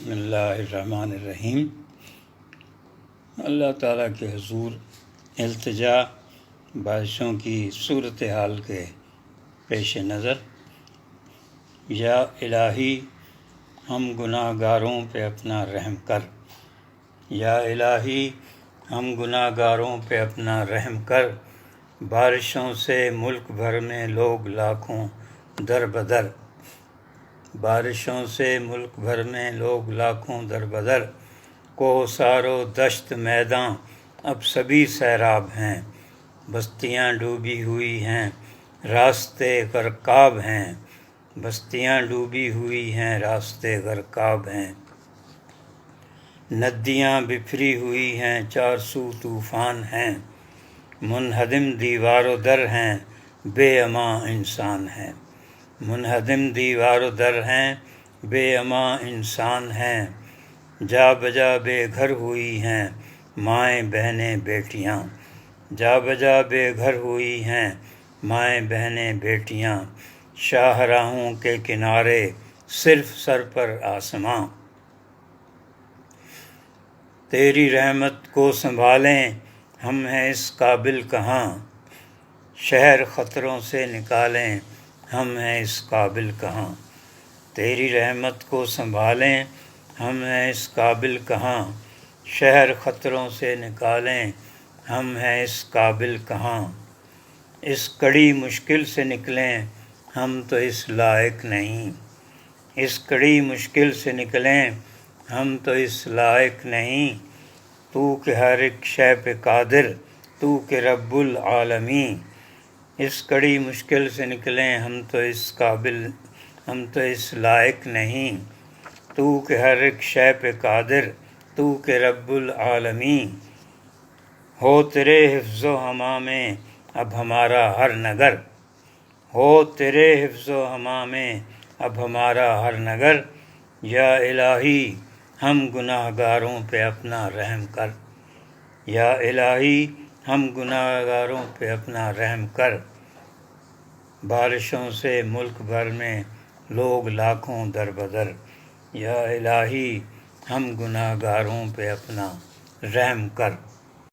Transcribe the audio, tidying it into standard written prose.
بسم اللہ الرحمن الرحیم۔ اللہ تعالیٰ کے حضور التجا بارشوں کی صورتحال کے پیش نظر۔ یا الہی ہم گناہ گاروں پہ اپنا رحم کر، یا الہی ہم گناہ گاروں پہ اپنا رحم کر۔ بارشوں سے ملک بھر میں لوگ لاکھوں در بدر، بارشوں سے ملک بھر میں لوگ لاکھوں در بدر۔ کوہسار و دشت میداں اب سبھی سیراب ہیں، بستیاں ڈوبی ہوئی ہیں راستے غرقاب ہیں، بستیاں ڈوبی ہوئی ہیں راستے غرقاب ہیں۔ ندیاں بکھری ہوئی ہیں چار سو طوفان ہیں، منہدم دیوار و در ہیں بے امان انسان ہیں، منہدم دیوار و در ہیں بے امان انسان ہیں۔ جا بجا بے گھر ہوئی ہیں مائیں بہنیں بیٹیاں، جا بجا بے گھر ہوئی ہیں مائیں بہنیں بیٹیاں۔ شاہراہوں کے کنارے صرف سر پر آسماں، تیری رحمت کو سنبھالیں ہم ہیں اس قابل کہاں، شہر خطروں سے نکالیں ہم ہیں اس قابل کہاں، تیری رحمت کو سنبھالیں ہم ہیں اس قابل کہاں، شہر خطروں سے نکالیں ہم ہیں اس قابل کہاں۔ اس کڑی مشکل سے نکلیں ہم تو اس لائق نہیں، اس کڑی مشکل سے نکلیں ہم تو اس لائق نہیں۔ تو کہ ہر ایک شے پہ قادر، تو کہ رب العالمین۔ اس کڑی مشکل سے نکلیں ہم تو اس قابل، ہم تو اس لائق نہیں۔ تو کہ ہر ایک شے پہ قادر، تو کہ رب العالمین۔ ہو تیرے حفظ و حماں میں اب ہمارا ہر نگر، ہو تیرے حفظ و حماں میں اب ہمارا ہر نگر۔ یا الہی ہم گناہ گاروں پہ اپنا رحم کر، یا الہی ہم گناہ گاروں پہ اپنا رحم کر۔ بارشوں سے ملک بھر میں لوگ لاکھوں در بدر، یا الہی ہم گناہ گاروں پہ اپنا رحم کر۔